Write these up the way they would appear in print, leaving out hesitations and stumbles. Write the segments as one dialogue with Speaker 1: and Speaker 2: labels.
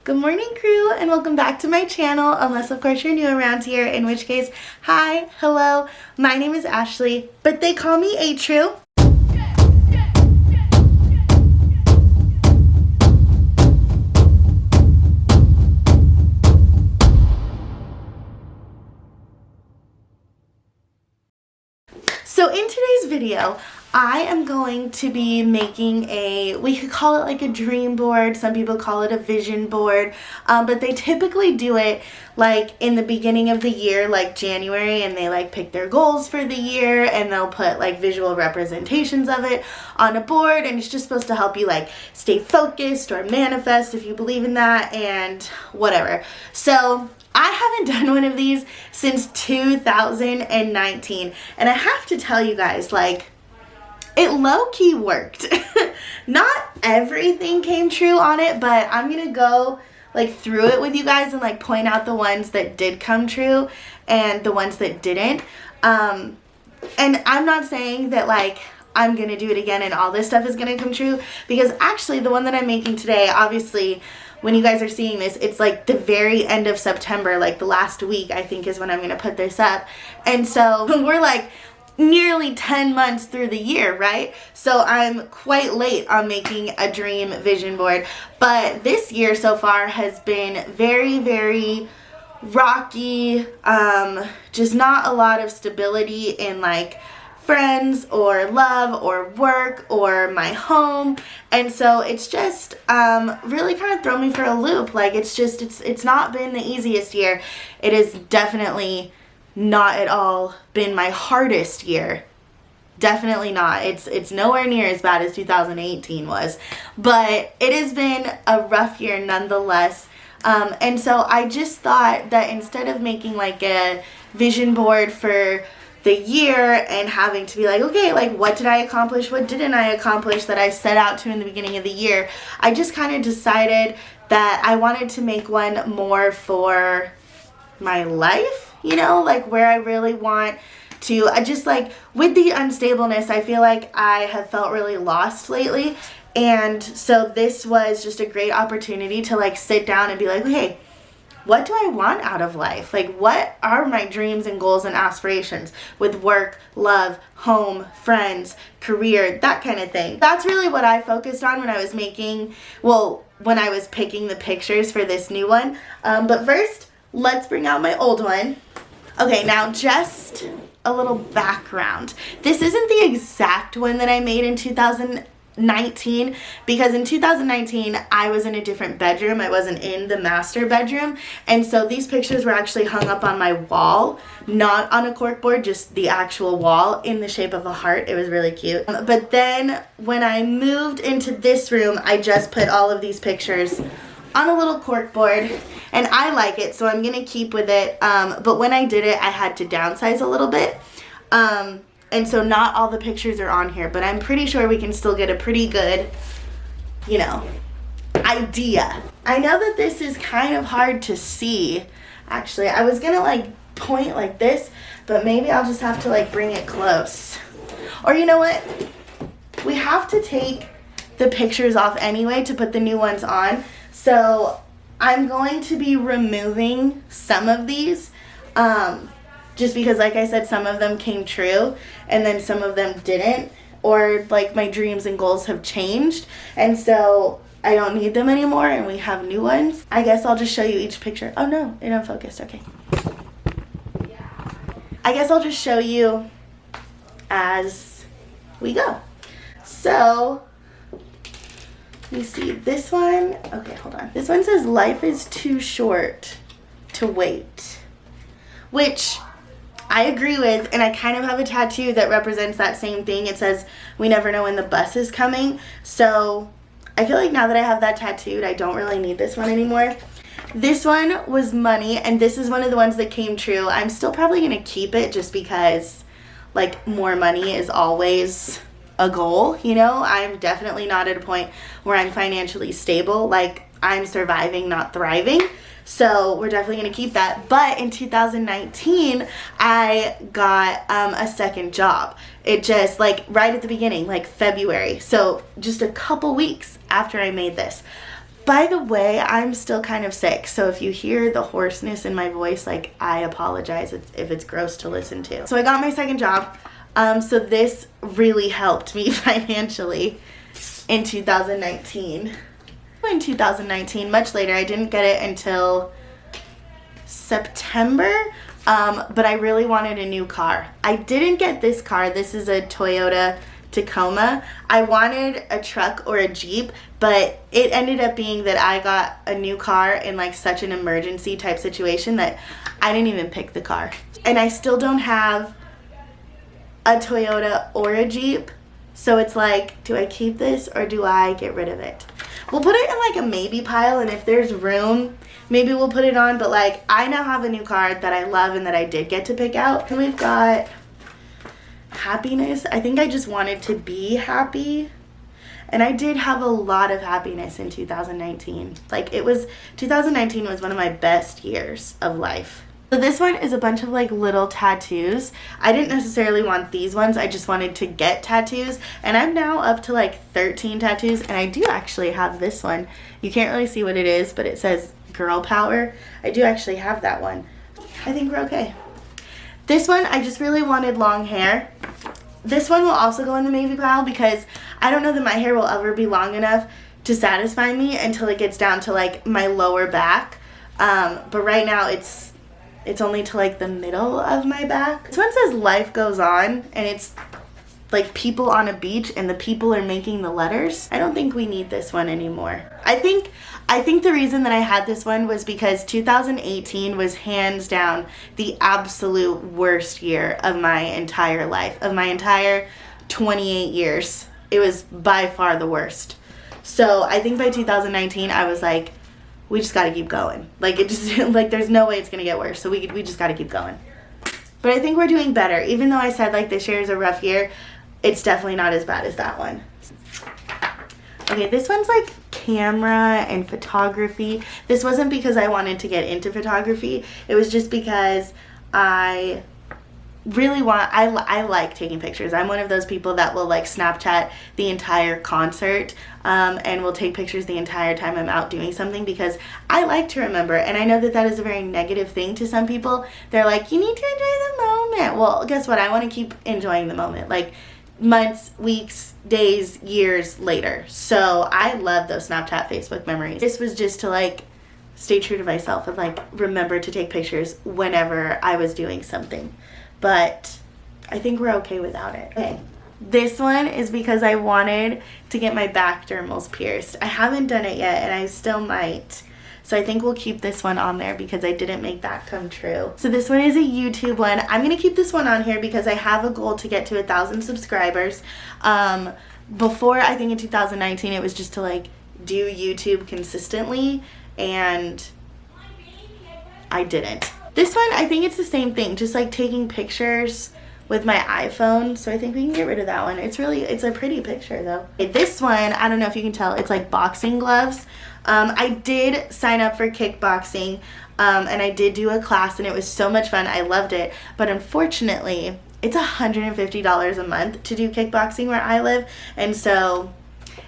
Speaker 1: Good morning, crew, and welcome back to my channel, unless of course you're new around here, in which case, hi, hello, my name is Ashley, but they call me A-True. So in today's video, I am going to be making we could call it like a dream board, some people call it a vision board, but they typically do it like in the beginning of the year, like January, and they like pick their goals for the year and they'll put like visual representations of it on a board, and it's just supposed to help you like stay focused or manifest if you believe in that and whatever. So I haven't done one of these since 2019, and I have to tell you guys, like, it low-key worked. Not everything came true on it, but I'm gonna go like through it with you guys and like point out the ones that did come true and the ones that didn't. And I'm not saying that like I'm gonna do it again and all this stuff is gonna come true, because actually the one that I'm making today, obviously when you guys are seeing this, it's like the very end of September, like the last week I think is when I'm gonna put this up. And so we're like nearly 10 months through the year, right? So I'm quite late on making a dream vision board. But this year so far has been very, very rocky, just not a lot of stability in like friends or love or work or my home, and so it's just really kind of thrown me for a loop. Like it's not been the easiest year. It has definitely not at all been my hardest year. Definitely not. It's nowhere near as bad as 2018 was, but it has been a rough year nonetheless. And so I just thought that instead of making like a vision board for the year and having to be like, okay, like what did I accomplish, what didn't I accomplish that I set out to in the beginning of the year, I just kind of decided that I wanted to make one more for my life, you know, like where I really want to, just like with the unstableness, I feel like I have felt really lost lately, and so this was just a great opportunity to like sit down and be like, okay, what do I want out of life? Like, what are my dreams and goals and aspirations with work, love, home, friends, career, that kind of thing? That's really what I focused on when I was when I was picking the pictures for this new one. But first, let's bring out my old one. Okay, now just a little background. This isn't the exact one that I made in 2019, because in 2019 I was in a different bedroom. I wasn't in the master bedroom, and so these pictures were actually hung up on my wall, not on a corkboard, just the actual wall in the shape of a heart. It was really cute. But then when I moved into this room, I just put all of these pictures on a little corkboard, and I like it, so I'm gonna keep with it. But when I did it, I had to downsize a little bit. And so not all the pictures are on here, but I'm pretty sure we can still get a pretty good, you know, idea. I know that this is kind of hard to see. Actually, I was gonna like point like this, but maybe I'll just have to like bring it close. Or you know what? We have to take the pictures off anyway to put the new ones on. So I'm going to be removing some of these, just because, like I said, some of them came true and then some of them didn't, or like my dreams and goals have changed, and so I don't need them anymore and we have new ones. I guess I'll just show you each picture. Oh no, it unfocused. Okay. I guess I'll just show you as we go. So you see this one. Okay, hold on. This one says life is too short to wait, which I agree with, and I kind of have a tattoo that represents that same thing. It says, we never know when the bus is coming. So I feel like now that I have that tattooed, I don't really need this one anymore. This one was money, and this is one of the ones that came true. I'm still probably going to keep it just because, like, more money is always a goal, you know? I'm definitely not at a point where I'm financially stable. Like, I'm surviving, not thriving. So we're definitely going to keep that. But in 2019, I got a second job. It just, like, right at the beginning, like February. So just a couple weeks after I made this. By the way, I'm still kind of sick, so if you hear the hoarseness in my voice, like, I apologize if it's gross to listen to. So I got my second job, so this really helped me financially in 2019. In 2019, much later, I didn't get it until September, but I really wanted a new car. I didn't get this car. This is a Toyota Tacoma. I wanted a truck or a Jeep, but it ended up being that I got a new car in like such an emergency type situation that I didn't even pick the car. And I still don't have a Toyota or a Jeep, so it's like, do I keep this or do I get rid of it? We'll put it in like a maybe pile, and if there's room, maybe we'll put it on, but like, I now have a new car that I love and that I did get to pick out. And we've got happiness. I think I just wanted to be happy, and I did have a lot of happiness in 2019. Like, 2019 was one of my best years of life. So this one is a bunch of like little tattoos. I didn't necessarily want these ones, I just wanted to get tattoos, and I'm now up to like 13 tattoos, and I do actually have this one. You can't really see what it is, but it says girl power. I do actually have that one. I think we're okay. This one, I just really wanted long hair. This one will also go in the maybe pile because I don't know that my hair will ever be long enough to satisfy me until it gets down to like my lower back. But right now it's only to like the middle of my back. This one says life goes on, and it's like people on a beach and the people are making the letters. I don't think we need this one anymore. I think the reason that I had this one was because 2018 was hands down the absolute worst year of my entire life, of my entire 28 years. It was by far the worst. So I think by 2019 I was like, we just gotta keep going. Like, it just, like, there's no way it's gonna get worse, so we just gotta keep going. But I think we're doing better. Even though I said like this year is a rough year, it's definitely not as bad as that one. Okay, this one's like camera and photography. This wasn't because I wanted to get into photography. It was just because I really I like taking pictures. I'm one of those people that will like Snapchat the entire concert and will take pictures the entire time I'm out doing something because I like to remember. And I know that that is a very negative thing to some people. They're like, you need to enjoy the moment. Well, guess what? I want to keep enjoying the moment. Like, months, weeks, days, years later. So I love those Snapchat, Facebook memories. This was just to like stay true to myself and like remember to take pictures whenever I was doing something. But I think we're okay without it. Okay. This one is because I wanted to get my back dermals pierced. I haven't done it yet and I still might. So I think we'll keep this one on there because I didn't make that come true. So this one is a YouTube one. I'm going to keep this one on here because I have a goal to get to 1,000 subscribers. Before, I think in 2019, it was just to like do YouTube consistently, and I didn't. This one, I think it's the same thing, just like taking pictures with my iPhone. So I think we can get rid of that one. It's a pretty picture though. Okay, this one, I don't know if you can tell, it's like boxing gloves. I did sign up for kickboxing, and I did do a class, and it was so much fun. I loved it. But unfortunately, it's $150 a month to do kickboxing where I live, and so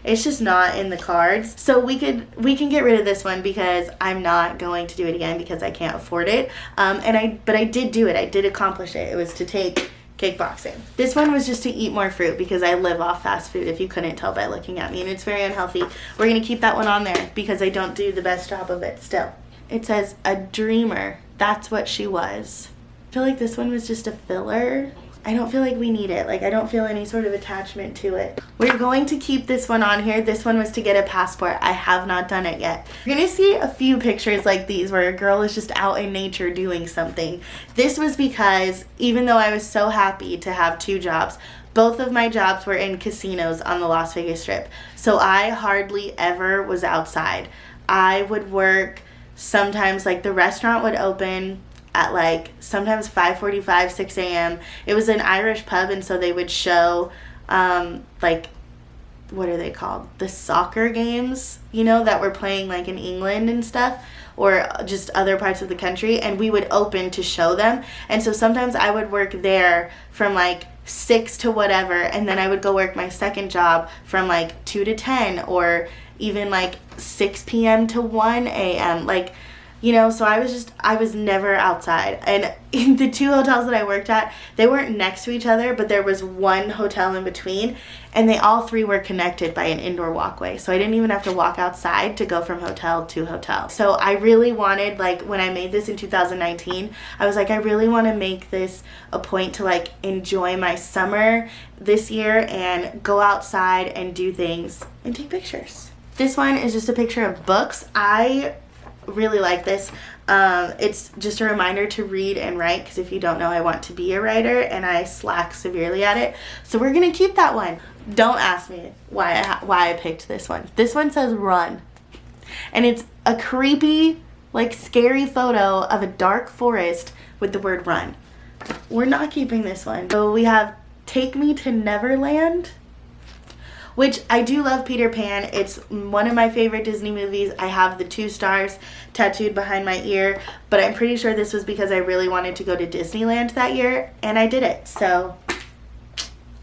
Speaker 1: it's just not in the cards. So we can get rid of this one because I'm not going to do it again because I can't afford it. But I did do it. I did accomplish it. It was to take kickboxing. This one was just to eat more fruit because I live off fast food, if you couldn't tell by looking at me, and it's very unhealthy. We're gonna keep that one on there because I don't do the best job of it still. It says a dreamer. That's what she was. I feel like this one was just a filler. I don't feel like we need it. Like, I don't feel any sort of attachment to it. We're going to keep this one on here. This one was to get a passport. I have not done it yet. You're gonna see a few pictures like these where a girl is just out in nature doing something. This was because even though I was so happy to have 2 jobs, both of my jobs were in casinos on the Las Vegas Strip. So I hardly ever was outside. I would work sometimes, like the restaurant would open at like sometimes 5:45, 6 a.m. It was an Irish pub, and so they would show like, what are they called? The soccer games, you know, that were playing like in England and stuff, or just other parts of the country, and we would open to show them. And so sometimes I would work there from like 6 to whatever, and then I would go work my second job from like 2 to 10, or even like 6 p.m. to 1 a.m. Like, you know, so I was never outside. And in the 2 hotels that I worked at, they weren't next to each other, but there was one hotel in between, and they all 3 were connected by an indoor walkway. So I didn't even have to walk outside to go from hotel to hotel. So I really wanted, like, when I made this in 2019, I was like, I really want to make this a point to, like, enjoy my summer this year and go outside and do things and take pictures. This one is just a picture of books. I really like this. It's just a reminder to read and write, because if you don't know, I want to be a writer and I slack severely at it. So we're gonna keep that one. Don't ask me why I picked this one. This one says run, and it's a creepy, like, scary photo of a dark forest with the word run. We're not keeping this one. So we have Take Me to Neverland, which I do love Peter Pan. It's one of my favorite Disney movies. I have the 2 stars tattooed behind my ear, but I'm pretty sure this was because I really wanted to go to Disneyland that year, and I did it. So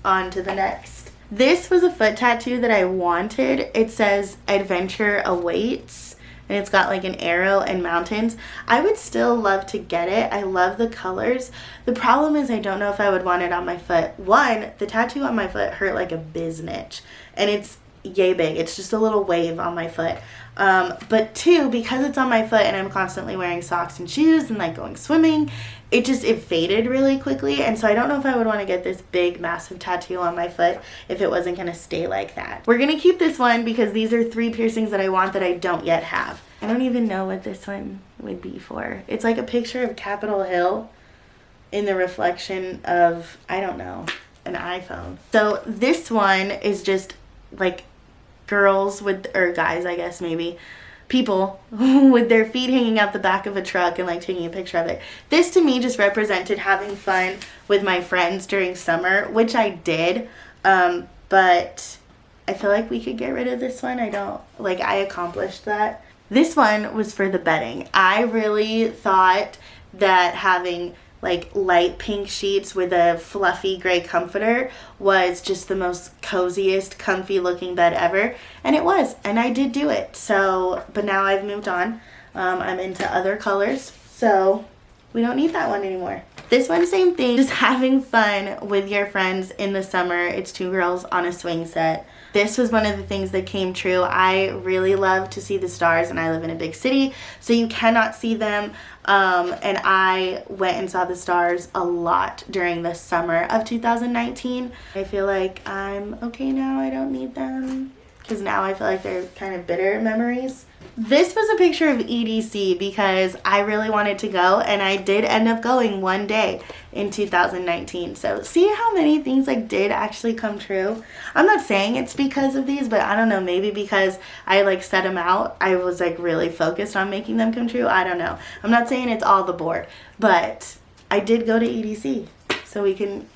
Speaker 1: on to the next. This was a foot tattoo that I wanted. It says Adventure Awaits, and it's got like an arrow and mountains. I would still love to get it. I love the colors. The problem is I don't know if I would want it on my foot. One, the tattoo on my foot hurt like a biznitch, and it's yay big. It's just a little wave on my foot. But 2, because it's on my foot and I'm constantly wearing socks and shoes and like going swimming, it faded really quickly. And so I don't know if I would want to get this big massive tattoo on my foot if it wasn't going to stay like that. We're going to keep this one because these are 3 piercings that I want that I don't yet have. I don't even know what this one would be for. It's like a picture of Capitol Hill in the reflection of, I don't know, an iPhone. So this one is just like girls with, or guys, I guess, maybe, people with their feet hanging out the back of a truck and like taking a picture of it. This to me just represented having fun with my friends during summer, which I did, but I feel like we could get rid of this one. I accomplished that. This one was for the bedding. I really thought that having like light pink sheets with a fluffy gray comforter was just the most coziest, comfy looking bed ever, and it was, and I did do it. So, but now I've moved on. I'm into other colors, so we don't need that one anymore. This one, same thing, just having fun with your friends in the summer. It's 2 girls on a swing set. This was one of the things that came true. I really love to see the stars, and I live in a big city, so you cannot see them. And I went and saw the stars a lot during the summer of 2019. I feel like I'm okay now. I don't need them, because now I feel like they're kind of bitter memories. This was a picture of EDC because I really wanted to go, and I did end up going one day in 2019. So see how many things like did actually come true. I'm not saying it's because of these, but I don't know, maybe because I like set them out, I was like really focused on making them come true. I don't know. I'm not saying it's all the board, but I did go to EDC, so we can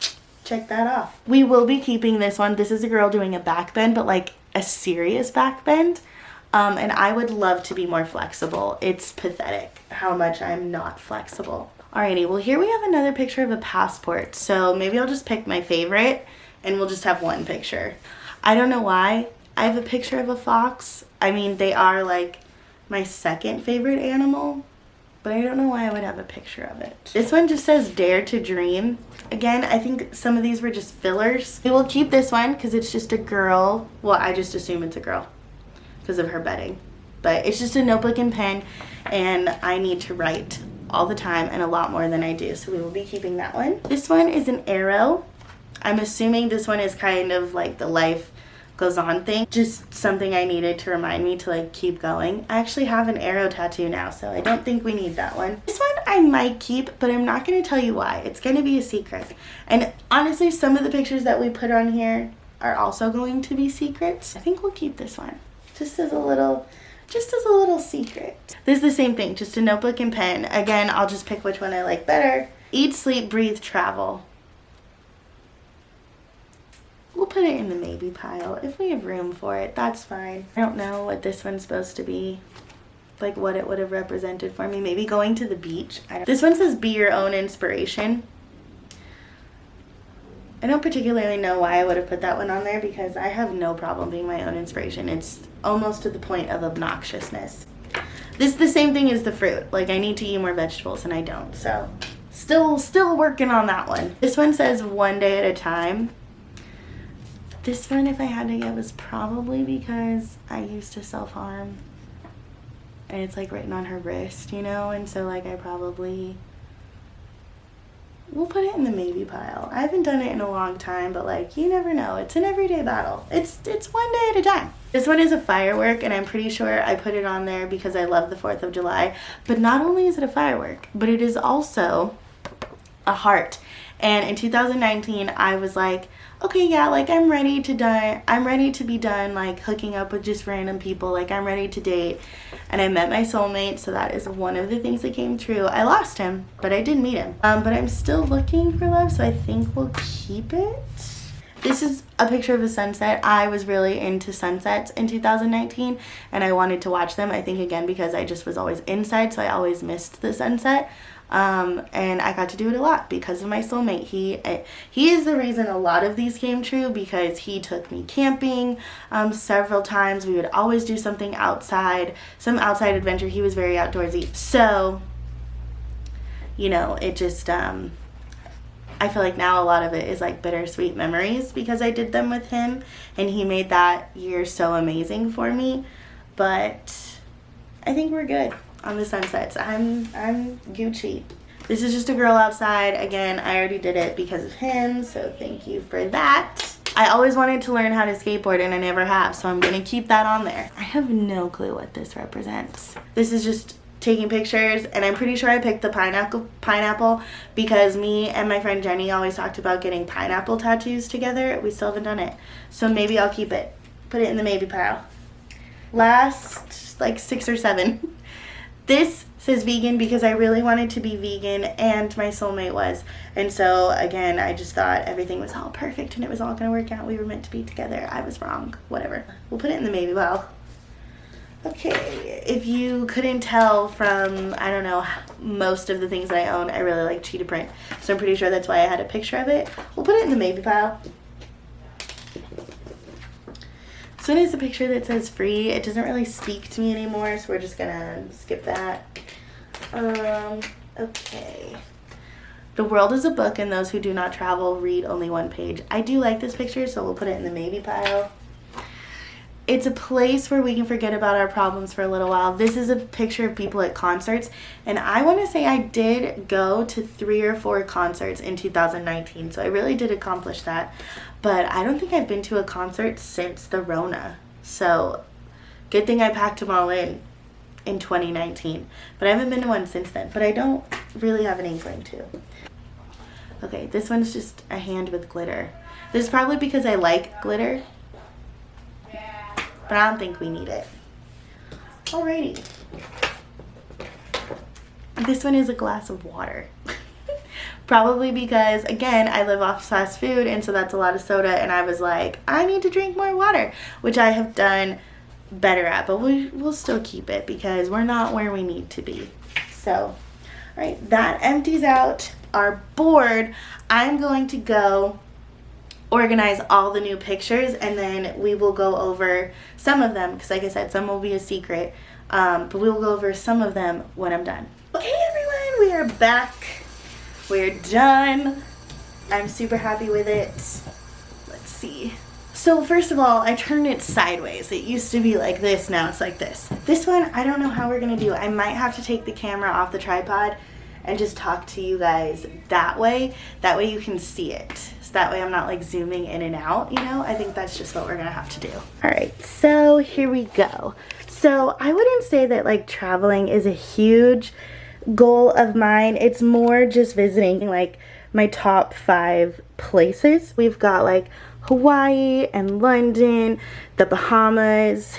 Speaker 1: check that off. We will be keeping this one. This is a girl doing a back bend, but like a serious back bend. And I would love to be more flexible. It's pathetic how much I'm not flexible. Alrighty, well here we have another picture of a passport. So maybe I'll just pick my favorite and we'll just have one picture. I don't know why I have a picture of a fox. I mean, they are like my second favorite animal, but I don't know why I would have a picture of it. This one just says Dare to Dream. Again, I think some of these were just fillers. We will keep this one because it's just a girl. Well, I just assume it's a girl because of her bedding, but it's just a notebook and pen, and I need to write all the time and a lot more than I do, so we will be keeping that one. This one is an arrow. I'm assuming this one is kind of like the life goes on thing, just something I needed to remind me to like keep going. I actually have an arrow tattoo now, so I don't think we need that one. This one I might keep, but I'm not going to tell you why. It's going to be a secret, and honestly some of the pictures that we put on here are also going to be secrets. I think we'll keep this one just as a little secret. This is the same thing, just a notebook and pen. Again, I'll just pick which one I like better. Eat, sleep, breathe, travel. We'll put it in the maybe pile. If we have room for it, that's fine. I don't know what this one's supposed to be, like what it would have represented for me. Maybe going to the beach. This one says be your own inspiration. I don't particularly know why I would have put that one on there because I have no problem being my own inspiration. It's almost to the point of obnoxiousness. This is the same thing as the fruit. Like, I need to eat more vegetables and I don't. So still working on that one. This one says one day at a time. This one, if I had to get, was probably because I used to self-harm. And it's like written on her wrist, you know? And so like I probably... We'll put it in the maybe pile. I haven't done it in a long time, but like, you never know. It's an everyday battle. It's one day at a time. This one is a firework, and I'm pretty sure I put it on there because I love the 4th of July. But not only is it a firework, but it is also a heart. And in 2019, I was like, okay, yeah, like I'm ready to be done like hooking up with just random people. Like I'm ready to date. And I met my soulmate, so that is one of the things that came true. I lost him, but I did meet him. But I'm still looking for love, so I think we'll keep it. This is a picture of a sunset. I was really into sunsets in 2019, and I wanted to watch them. I think, again, because I just was always inside, so I always missed the sunset. And I got to do it a lot because of my soulmate. He is the reason a lot of these came true because he took me camping several times. We would always do something outside, some outside adventure. He was very outdoorsy. So, you know, it just, I feel like now a lot of it is like bittersweet memories because I did them with him and he made that year so amazing for me. But I think we're good on the sunsets. I'm Gucci. This is just a girl outside. Again, I already did it because of him, so thank you for that. I always wanted to learn how to skateboard and I never have, so I'm gonna keep that on there. I have no clue what this represents. This is just taking pictures, and I'm pretty sure I picked the pineapple because me and my friend Jenny always talked about getting pineapple tattoos together. We still haven't done it, so maybe I'll keep it. Put it in the maybe pile. Last like 6 or 7. This says vegan because I really wanted to be vegan and my soulmate was. And so, again, I just thought everything was all perfect and it was all going to work out. We were meant to be together. I was wrong. Whatever. We'll put it in the maybe pile. Okay, if you couldn't tell from, I don't know, most of the things that I own, I really like cheetah print. So I'm pretty sure that's why I had a picture of it. We'll put it in the maybe pile. This one is a picture that says free. It doesn't really speak to me anymore, so we're just gonna skip that. Okay. The world is a book, and those who do not travel read only one page. I do like this picture, so we'll put it in the maybe pile. It's a place where we can forget about our problems for a little while. This is a picture of people at concerts, and I want to say I did go to 3 or 4 concerts in 2019, so I really did accomplish that. But I don't think I've been to a concert since the Rona, so good thing I packed them all in 2019. But I haven't been to one since then, but I don't really have an inkling to. Okay, this one's just a hand with glitter. This is probably because I like glitter, but I don't think we need it. Alrighty. This one is a glass of water. Probably because, again, I live off fast food, and so that's a lot of soda, and I was like, I need to drink more water, which I have done better at, but we'll still keep it because we're not where we need to be. So, alright, that empties out our board. I'm going to go organize all the new pictures, and then we will go over some of them because, like I said, some will be a secret, but we will go over some of them when I'm done. Okay, everyone, we are back. We're done. I'm super happy with it. Let's see. So first of all, I turned it sideways. It used to be like this, now it's like this. This one, I don't know how we're gonna do. I might have to take the camera off the tripod and just talk to you guys that way. That way you can see it. So that way I'm not like zooming in and out, you know? I think that's just what we're gonna have to do. All right, so here we go. So I wouldn't say that like traveling is a huge goal of mine. It's more just visiting like my top 5 places. We've got like Hawaii and London, the Bahamas,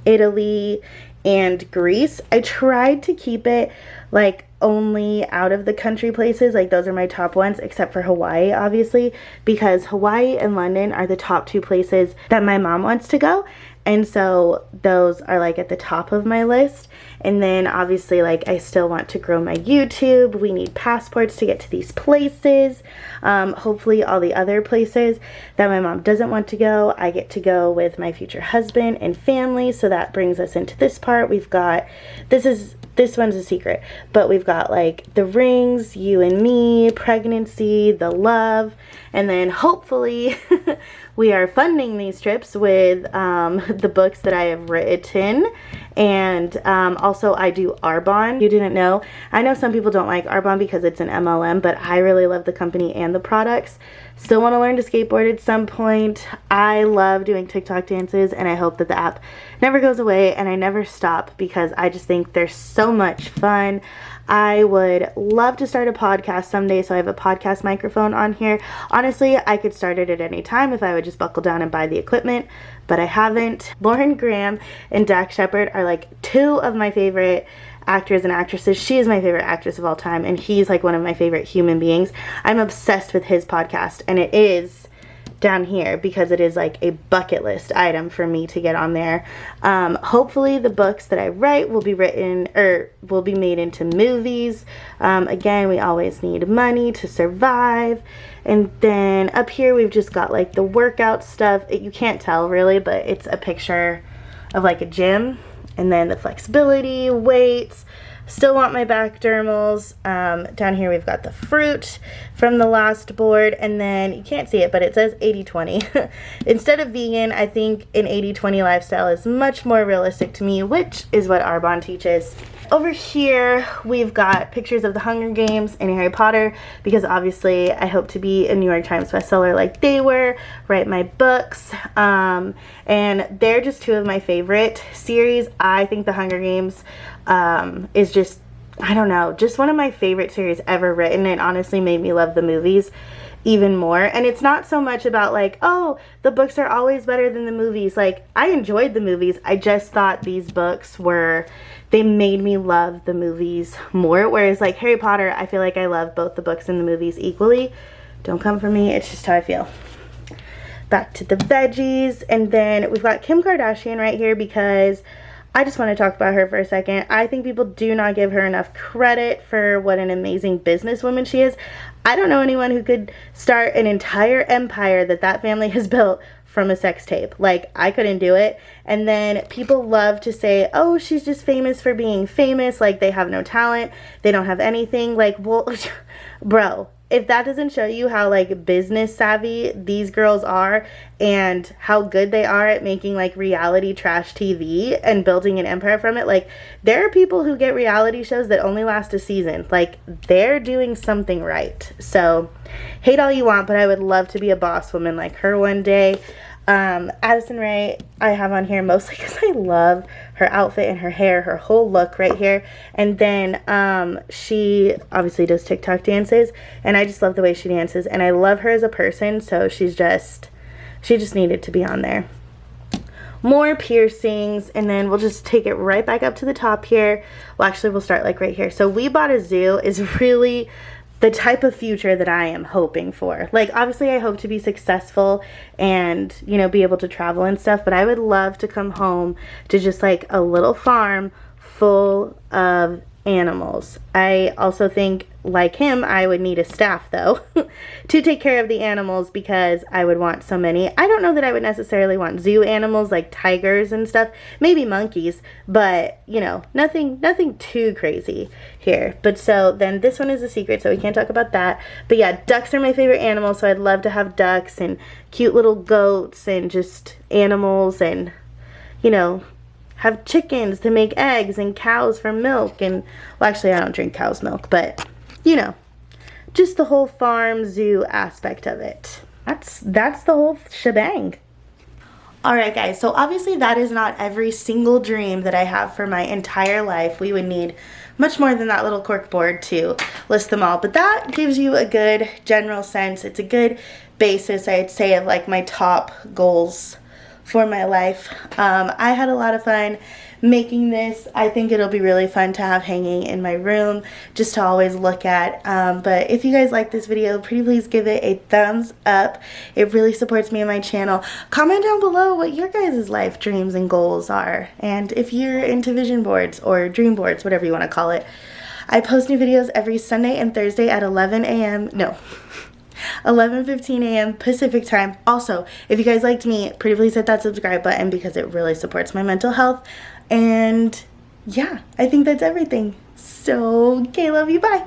Speaker 1: Italy, and Greece. I tried to keep it like only out of the country places, like those are my top ones, except for Hawaii, obviously, because Hawaii and London are the top 2 places that my mom wants to go, And so those are like at the top of my list. And then obviously, like, I still want to grow my YouTube. We need passports to get to these places. Hopefully all the other places that my mom doesn't want to go, I get to go with my future husband and family. So that brings us into this part. We've got, this one's a secret, but we've got like the rings, you and me, pregnancy, the love, and then hopefully we are funding these trips with the books that I have written. And also I do Arbonne. You didn't know. I know some people don't like Arbonne because it's an MLM, but I really love the company and the products. Still want to learn to skateboard at some point. I love doing TikTok dances, and I hope that the app never goes away and I never stop because I just think they're so much fun. I would love to start a podcast someday, so I have a podcast microphone on here. Honestly, I could start it at any time if I would just buckle down and buy the equipment, but I haven't. Lauren Graham and Dax Shepard are like two of my favorite actors and actresses. She is my favorite actress of all time, and he's like one of my favorite human beings. I'm obsessed with his podcast, and it is down here because it is like a bucket list item for me to get on there. Hopefully the books that I write will be written or will be made into movies. Again, we always need money to survive. And then up here we've just got like the workout stuff. You can't tell really, but it's a picture of like a gym. And then the flexibility, weights. Still want my back dermals. Down here we've got the fruit from the last board, and then you can't see it, but it says 80-20. Instead of vegan, I think an 80-20 lifestyle is much more realistic to me, which is what Arbonne teaches. Over here we've got pictures of the Hunger Games and Harry Potter, because obviously I hope to be a New York Times bestseller like they were, write my books, and they're just two of my favorite series. I think the Hunger Games is just, I don't know, just one of my favorite series ever written. It honestly made me love the movies even more. And it's not so much about like, oh, the books are always better than the movies. Like, I enjoyed the movies. I just thought these books were, they made me love the movies more. Whereas like Harry Potter, I feel like I love both the books and the movies equally. Don't come for me, it's just how I feel. Back to the veggies, and then we've got Kim Kardashian right here because I just want to talk about her for a second. I think people do not give her enough credit for what an amazing businesswoman she is. I don't know anyone who could start an entire empire that family has built from a sex tape. Like, I couldn't do it. And then people love to say, oh, she's just famous for being famous. Like, they have no talent. They don't have anything. Like, well, bro, if that doesn't show you how like business savvy these girls are and how good they are at making like reality trash TV and building an empire from it, like there are people who get reality shows that only last a season. Like, they're doing something right. So hate all you want, but I would love to be a boss woman like her one day. Addison Rae I have on here mostly because I love her outfit and her hair, her whole look right here. And then she obviously does TikTok dances, and I just love the way she dances, and I love her as a person, so she just needed to be on there. More piercings, and then we'll just take it right back up to the top here. Well, actually we'll start like right here. So We Bought a Zoo is really the type of future that I am hoping for. Like, obviously I hope to be successful and, you know, be able to travel and stuff, but I would love to come home to just like a little farm full of animals. I also think, like him, I would need a staff though to take care of the animals because I would want so many. I don't know that I would necessarily want zoo animals like tigers and stuff, maybe monkeys, but you know, nothing too crazy here. But so then this one is a secret, so we can't talk about that. But yeah, ducks are my favorite animals, so I'd love to have ducks and cute little goats and just animals, and you know, have chickens to make eggs and cows for milk. And well, actually I don't drink cow's milk, but you know, just the whole farm zoo aspect of it. That's the whole shebang. Alright guys, so obviously that is not every single dream that I have for my entire life. We would need much more than that little cork board to list them all, but that gives you a good general sense. It's a good basis, I'd say, of like my top goals for my life. I had a lot of fun making this. I think it'll be really fun to have hanging in my room, just to always look at. But if you guys like this video, pretty please give it a thumbs up. It really supports me and my channel. Comment down below what your guys' life dreams and goals are, and if you're into vision boards or dream boards, whatever you want to call it. I post new videos every Sunday and Thursday at 11:15 a.m. Pacific time. Also, if you guys liked me, pretty please hit that subscribe button because it really supports my mental health. And yeah, I think that's everything. So, okay, love you, bye.